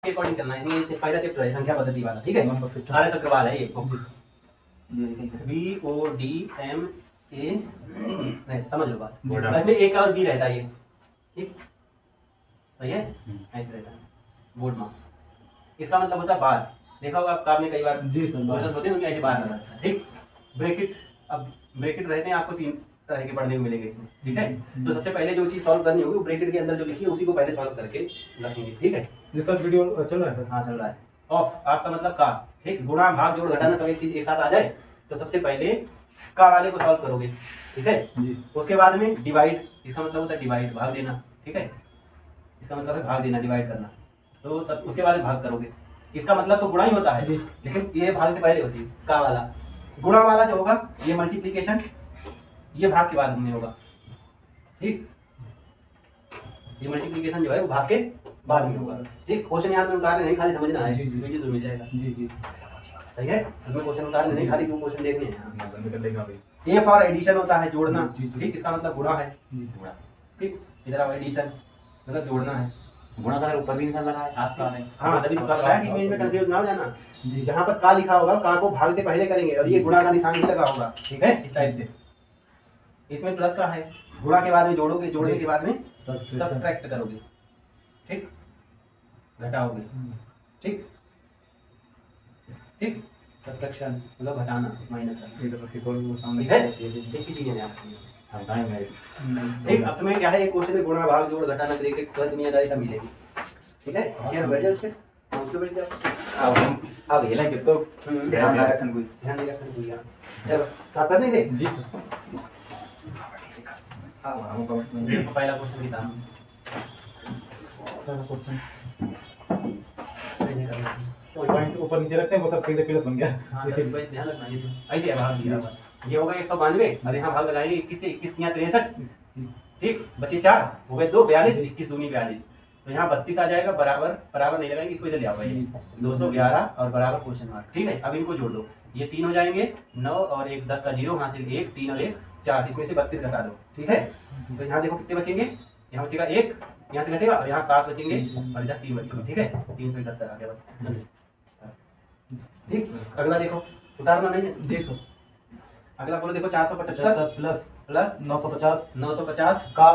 उसके अकॉर्डिंग चलना है। ये पहला चैप्टर है संख्या पद्धति वाला, ठीक है। RS अग्रवाल है ये BODMA, समझ लो बात। इसमें एक और बी रहता है ये, ठीक सही है, ऐसे रहता है बोर्ड मार्क्स। इसका मतलब होता है बार, देखा होगा आप में कई बार क्वेश्चन होते हैं उनमें ऐसे बार रहता है, ठीक। ब्रैकेट, अब ब्रैकेट रहते हैं आपको 3 तरह के पढ़ने को मिलेंगे इसमें, ठीक है। तो सबसे पहले जो चीज सॉल्व करनी होगी वो ब्रैकेट के अंदर जो लिखी है उसी को पहले सॉल्व करके रखेंगे, ठीक है। ये सर वीडियो चल रहा है? हाँ चल रहा है। ऑफ आपका मतलब का, ठीक। गुणा भाग जोड़ घटाना सब एक चीज एक साथ आ जाए तो सबसे पहले का वाले को सॉल्व करोगे, ठीक है जी। उसके बाद में डिवाइड, इसका मतलब होता है डिवाइड, भाग देना, ठीक है। इसका मतलब है भाग देना, डिवाइड करना। तो सब उसके बाद में भाग करोगे, इसका मतलब तो गुणा ही होता है, लेकिन ये भाग से पहले होती है का वाला। गुणा वाला जो होगा ये मल्टीप्लिकेशन, ये भाग के बाद में होगा, ठीक। ये मल्टीप्लिकेशन जो है वो भाग के बाद में होगा, ठीक। क्वेश्चन यहाँ में उतारने नहीं, खाली समझना है, वीडियो तो मिल जाएगा जी। सही है, इसमें क्वेश्चन उतारने नहीं, खाली क्यों क्वेश्चन देखने हैं। ए फॉर एडिशन होता है जोड़ना, ठीक। इसका मतलब गुणा है, ठीक। इधर आप एडिशन मतलब जोड़ना है, गुणा का ऊपर भी निशान लगा है आपका नहीं। हाँ तभी तो कर रहा है कि इमेज में कंफ्यूज ना हो जाना। जहाँ पर का लिखा होगा का को भाग से पहले करेंगे और ये गुणा का निशान भी लगा होगा, ठीक है, इस टाइप से। इसमें प्लस का है, गुणा के बाद में जोड़ोगे, जोड़ने के बाद में सब्ट्रैक्ट करोगे, ठीक, घटाओगे, ठीक ठीक। सब्ट्रैक्शन मतलब घटाना, माइनस करना, ठीक है। एक ही चीजें हैं ठीक। अब तुम्हें क्या है, एक क्वेश्चन में गुणा भाग जोड़ घटाना ब्रैकेट पद दुनियादारी सब मिलेगी, ठीक है। चलो बैठ जाओ, उससे उसको बैठ जाओ। अब ये लाइन तो ध्यान रखना, कोई ध्यान नहीं रखना कोई। चलो साफ कर देंगे जी। हां हम पहला क्वेश्चन लिखा हम, पहला क्वेश्चन पॉइंट ऊपर नीचे रखते हैं वो सब सीधे प्लस बन गया। हां ये ध्यान रखना, ये ऐसे है भाग दिया, ये होगा 192 और यहाँ भाग लगाएंगे 21 से 21 यहाँ 63, ठीक। बचे 4 हो गए 2 42, 21 दूनी 42, तो यहाँ 32 आ जाएगा। बराबर बराबर नहीं लगाएंगे, इसको इधर ले आओ भाई, 211 और बराबर क्वेश्चन मार्क, ठीक है। अब इनको जोड़ दो, ये 3 हो जाएंगे 9 और 1 10 का 0 हासिल 1 3 और 1 4, इसमें से 32 घटा दो, ठीक है। तो यहाँ देखो कितने बचेंगे, यहाँ बचेगा 1, यहाँ से घटेगा और यहाँ 7 बचेंगे और इधर 3 बचेंगे, ठीक है। 371 आ गया बस, ठीक। अगला देखो, उतारना नहीं है, देखो अगला बोलो, देखो 475 प्लस 950 का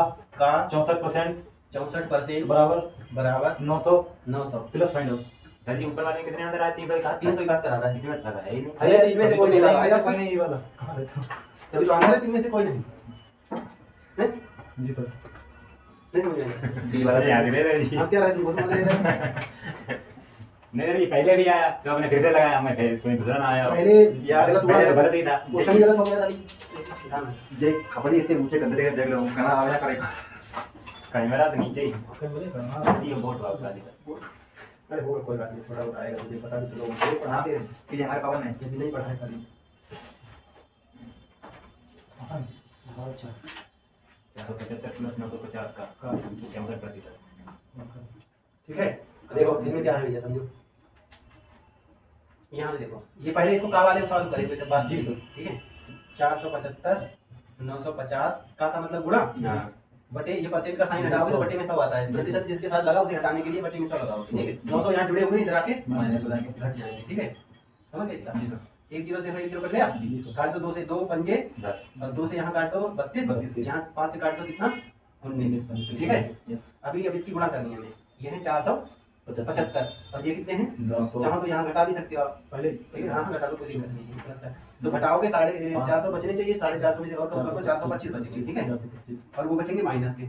64% बराबर 900 प्लस फाइंड आउट। जल्दी ऊपर वाले कितने अंदर आए? 371 आ रहा है, कितने लगा है? ये नहीं अरे तो इनमें से कोई नहीं लगा, आएगा कोई नहीं, ये वाला कहां रहता तभी तो आना है, इनमें से कोई नहीं है जी सर। नहीं मुझे ये वाला याद नहीं रह जी। आज क्या रहा है, तुम बोल रहे थे नहीं नहीं, पहले भी आया जो आपने फिर से लगाया, मैं फिर कोई दूसरा ना आया पहले यार गलत हुआ, गलत ही था, क्वेश्चन गलत हो गया था। जे कपड़े इतने ऊंचे कर देगा, देख लो खाना आया करेगा कैमरा तो नीचे ही कैमरे हां ये बोर्ड वाला दिखा। अरे वो कोई बात नहीं, थोड़ा बताएगा मुझे पता भी, चलो मुझे पढ़ाते हैं कि हमारे पावर में यदि नहीं पढ़ाए खाली। अच्छा 475 प्लस 950 का 64%, ठीक है। देखो इसमें क्या है भैया, समझो यहाँ से देखो, ये पहले इसको का वाले को सॉल्व करेंगे तब बात, ठीक है। 475 950 का मतलब गुणा बटे, ये परसेंट का साइन हटाओगे तो बटे में 100 आता है। प्रतिशत जिसके साथ लगा उसे हटाने के लिए बटे में 100 लगाओ, ठीक है। 900 यहाँ जुड़े हुए इधर आके माइनस हो जाएंगे, घट जाएंगे, ठीक है। समझ गए इतना? एक जीरो देखो, एक जीरो कट गया, काट दो 2 से 2 पंजे 10 और 2 से यहाँ काट दो 32, यहाँ 5 से काट दो कितना 19, ठीक है। अभी अब इसकी गुणा करनी है हमें, ये है 475 और ये कितने हैं 900। चाहो तो यहाँ घटा भी सकते हो आप पहले, लेकिन हाँ घटा दो, कोई दिक्कत नहीं है, प्लस है तो घटाओगे 450 बचने चाहिए, 450 में से और कम कर दो 425 बचेंगे, ठीक है। और वो बचेंगे माइनस के,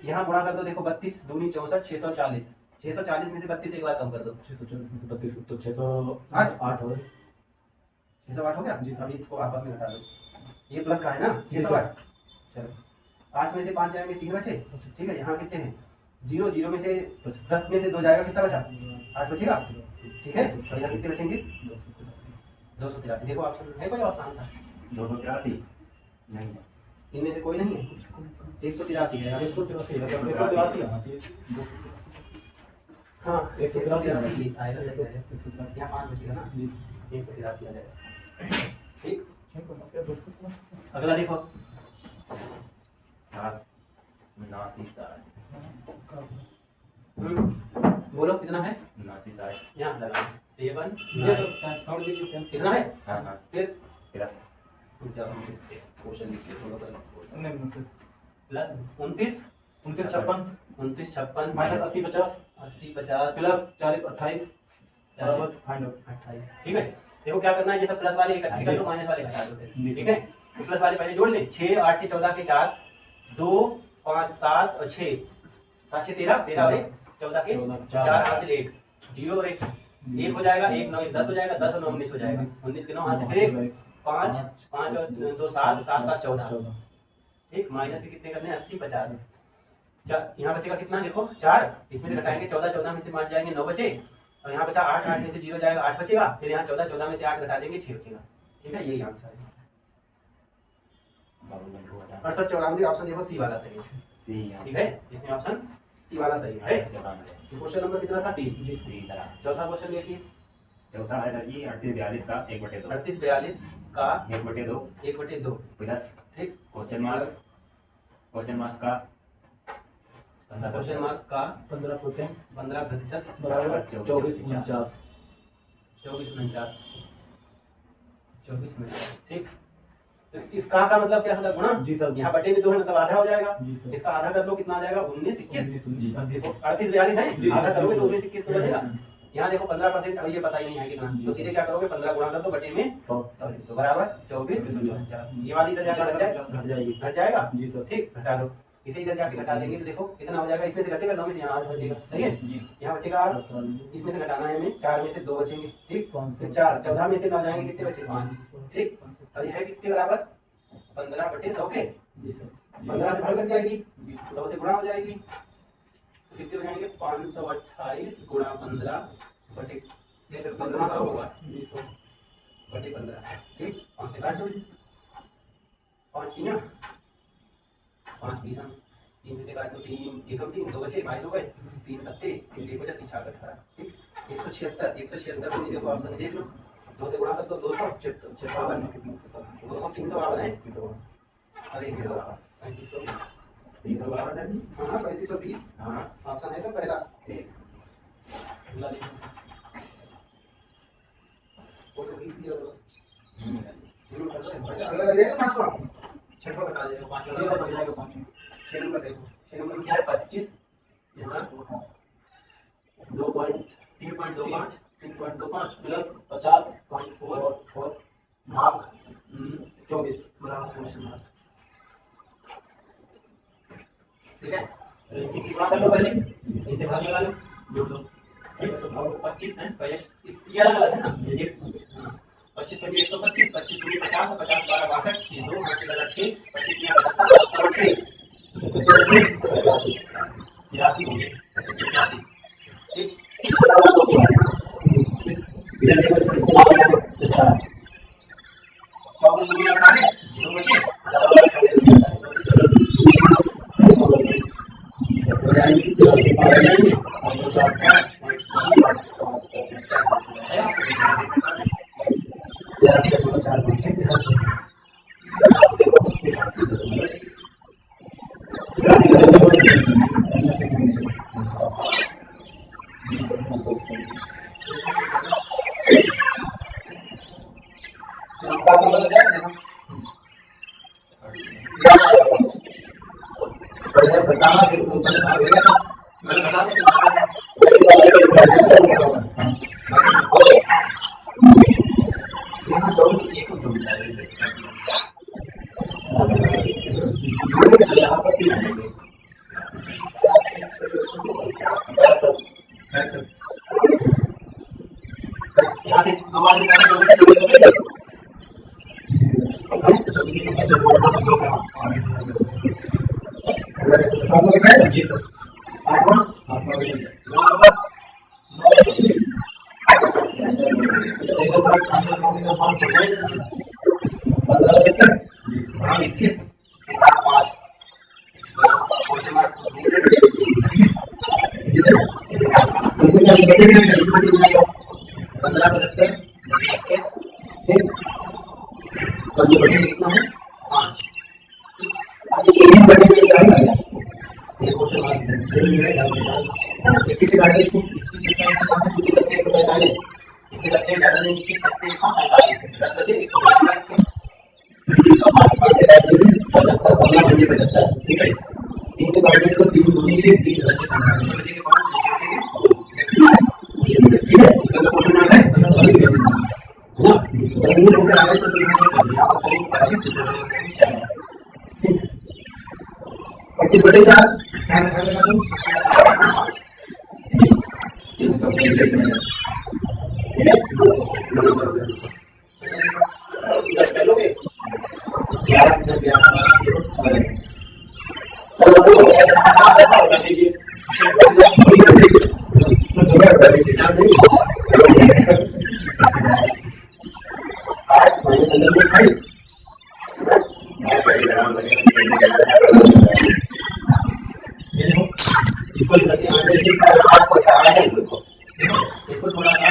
यहाँ गुणा कर दो, देखो 32 दूनी 64 640, 640 में से 32 एक बार कम कर दो, 640 में से 32 तो 608 हो 608 हो गया जी। अभी इसको आपस में घटा दो, ये प्लस का है ना 608, चलो 8 में से 5 जाएंगे 3 बचे, ठीक है। यहाँ कितने हैं 0 0 में से 10 में से 2 जाएगा, कितना बचा 8 बचेगा, ठीक है। और यहाँ कितने बचेंगे 283। देखो ऑप्शन है कोई और आंसर? 283 नहीं, इनमें से कोई नहीं है, 183 है, 183 हाँ 183 आएगा, यहाँ 5 बचेगा ना, 183 आ जाएगा, ठीक। अगला देखो, बोलो कितना है? 79 60 यहाँ से लगा 7 ये तो काउंट कीजिए कितना है? हाँ हाँ फिर प्लस क्वेश्चन लिखते थोड़ा नहीं प्लस 29 29 56 29 56 माइनस 80 50 80 50 प्लस 40 28 बराबर फाइंड आउट 28। ठीक है, देखो क्या करना है, ये सब प्लस वाले इकट्ठे कर दो, माइनस वाले घटा दो फिर। ठीक है, तो प्लस वाले पहले जोड़ ले, 6 8 से 14 के 4 2 5 7 और 6 7 6 13 13 और 1 14 के 4 हाथ से 1 0 और 1 1 हो जाएगा, 1 9 10 हो जाएगा, 10 और 9 19 हो जाएगा, 19 के 9 हाथ से फिर 5 5 और 2 7 7 7 14। ठीक, माइनस के कितने करने हैं? 80 50। यहाँ बचेगा कितना, देखो 4, इसमें से घटाएंगे 14 14 में से 5 जाएंगे 9 बचे, और यहाँ बचा 8 8 में से 0 जाएगा 8 बचेगा, फिर यहाँ 14 14 में से 8 घटा देंगे 6 बचेगा। ठीक है, यही आंसर है। 68 94 ऑप्शन देखो सी वाला सही है। ठीक है, इसमें ऑप्शन सी वाला सही है। क्वेश्चन नंबर कितना था? 3। चौथा क्वेश्चन देखिए, चौथा है लड़की 38 42 का 1/2 38 42 का 1/2 1/2 प्लस ठीक, क्वेश्चन मार्क का क्वेश्चन मार्क का 15% 15% बराबर 24 49 24 49 24 49। ठीक, तो इसका का मतलब क्या होता? गुणा। जी सर। यहाँ बटे में 2 है मतलब आधा हो जाएगा, जी सर। इसका आधा कर लो, कितना आ जाएगा? 19 21। जी देखो 38 42 जी। है, आधा करोगे तो 19 21 तो बनेगा। यहाँ देखो 15%, अब ये पता ही नहीं है कितना, तो सीधे क्या करोगे? 15 गुणा कर दो बटे में 100 तो बराबर 24 49। ये वाली इधर जाके घट जाएगी। घट जाएगा। जी सर। ठीक, घटा दो, इसे इधर जाके घटा देंगे तो देखो कितना हो जाएगा, इसमें से घटेगा 9 में से यहाँ 8 बचेगा। सही है, जी। यहाँ बचेगा 8, इसमें से घटाना है हमें, 4 में से 2 बचेंगे। ठीक, 5 4 14 में से 9 जाएंगे, कितने बचे? 5। ठीक, और ये है किसके बराबर? 15/100 के। जी सर। 15 से भाग कट जाएगी, 100 से गुणा हो जाएगी, तो कितने हो जाएंगे? 528 गुणा 15 बटे 1500 होगा बटे 15। ठीक, 5 से काट दो, 5 3 5 20 3 से काट दो, 3 एकम 3 2 बचे 22 हो गए, 3 सत्ते 3 1 बचा 3 4 18। ठीक, 176 को देखो ऑप्शन देख लो, 2 से गुणा कर दो 256 200 352 है, अरे ये बराबर 3520। 3 बराबर है, हां 3520। हां, ऑप्शन है तो पहला। ठीक, अगला देखो, फोटो खींच लिया बच्चा, अगला देखो पांचवा छठवा बता दे, पांचवा बता जाएगा। 6 नंबर देखो, 6 नंबर क्या है? 25 2.3.25 3.25 प्लस 50.44 भाग 24 बराबर क्वेश्चन मार्क। ठीक है, इनकी कितना कर लो पहले, इनसे भाग लगा लो, जोड़ दो। ठीक है, तो भाग 25 है पहले, ये अलग है ना, ये 25 पर 125 25 दूनी 50 50 12 62 ये 2 से लगा 6 25 या 75 83 हो गए 85। ठीक, इधर देखो 100 दूनी 48 2 बचे हो जाएंगे 12 जाएंगे और 2 4 5 यहाँ से हमारे किसी 45 21 रखें ज्यादा नहीं 21 सकते 147 10 बचे 125 ठीक है। 3 से काटने को 3 दूनी से 3 बचे 15 बचे के 5 ठीक है। इसका क्वेश्चन आ रहा है ना अगर लोग आ रहे तो यहां पर करीब 25 बटे 4 10 कर लोगे 11 10 इसको थोड़ा सा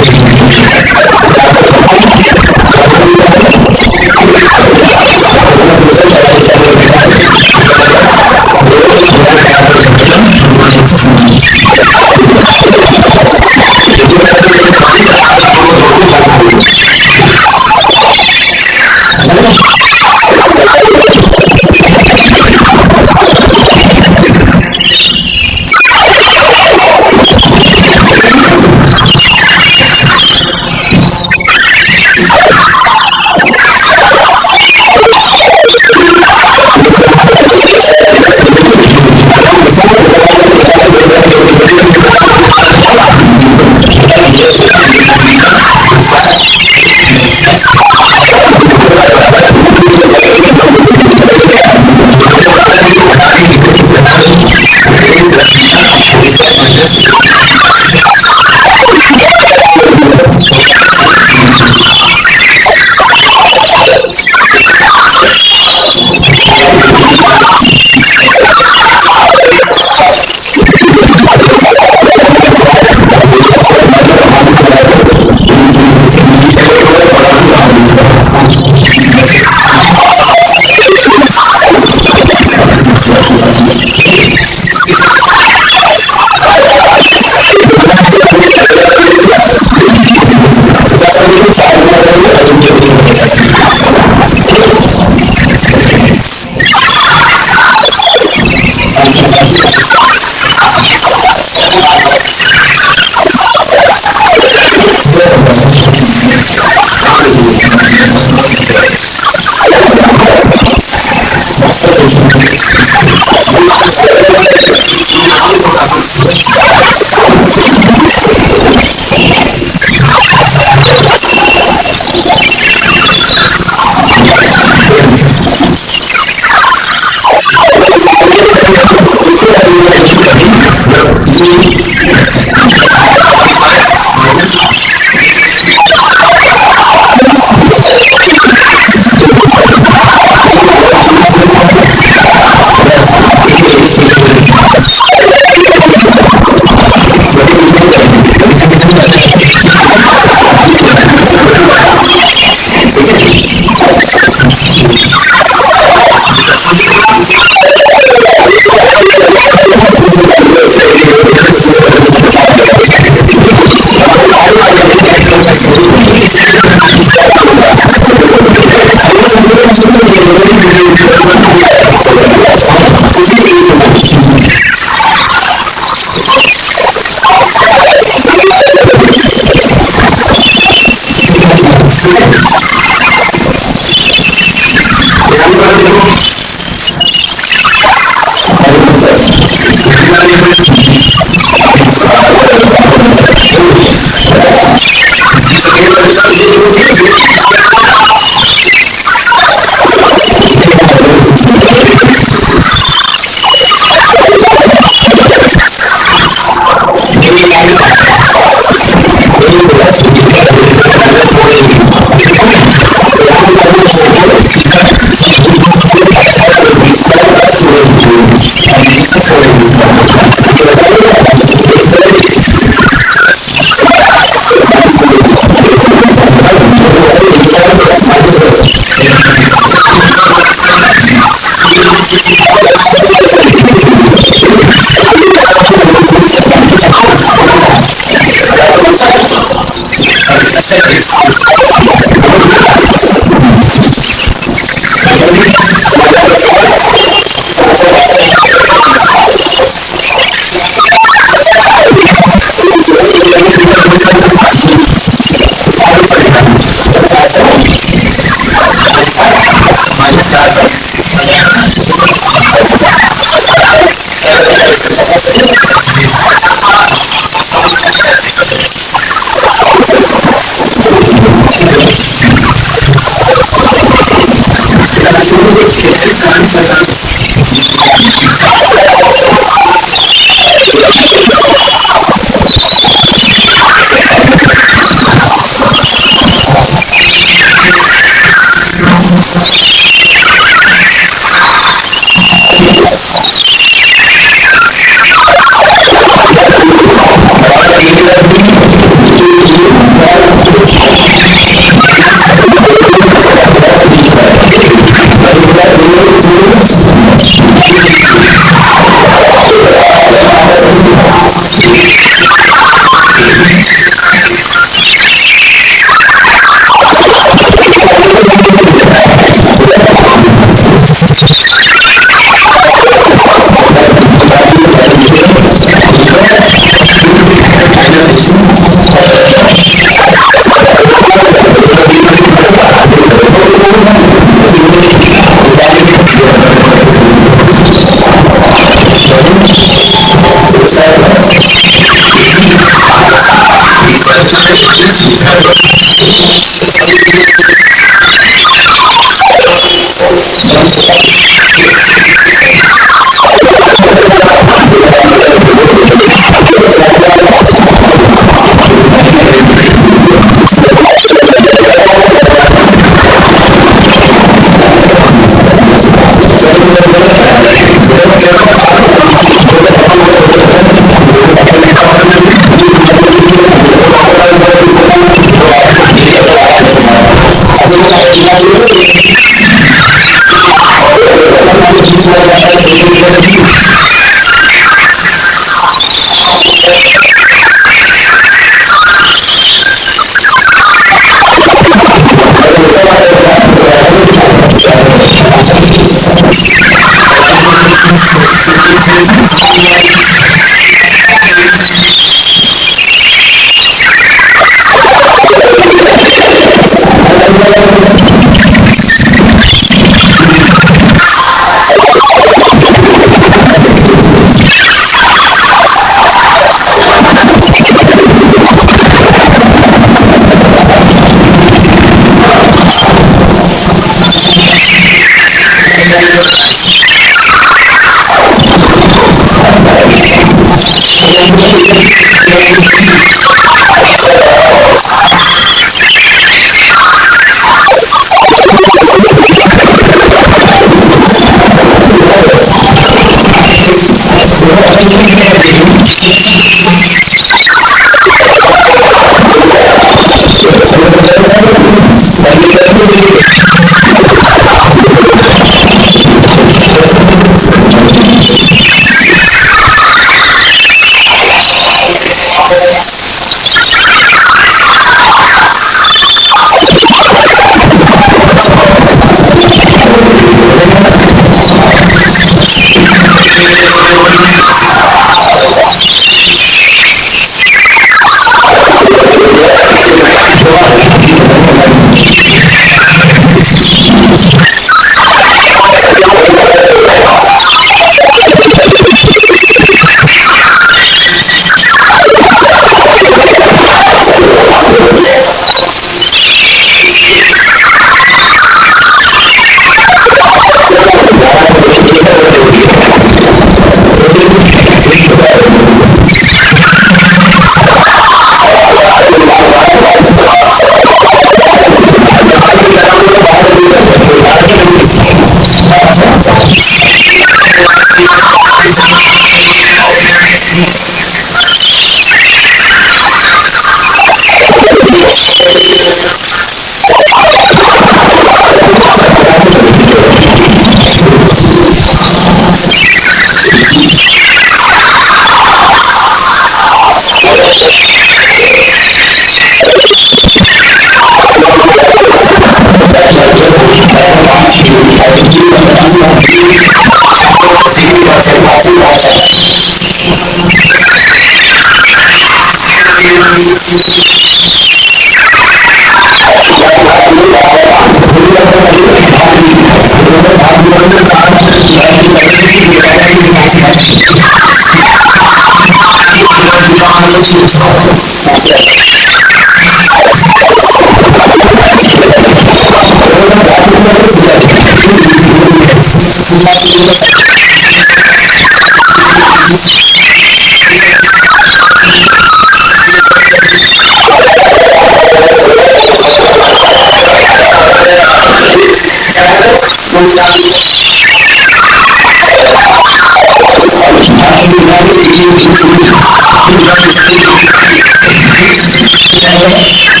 Thank you.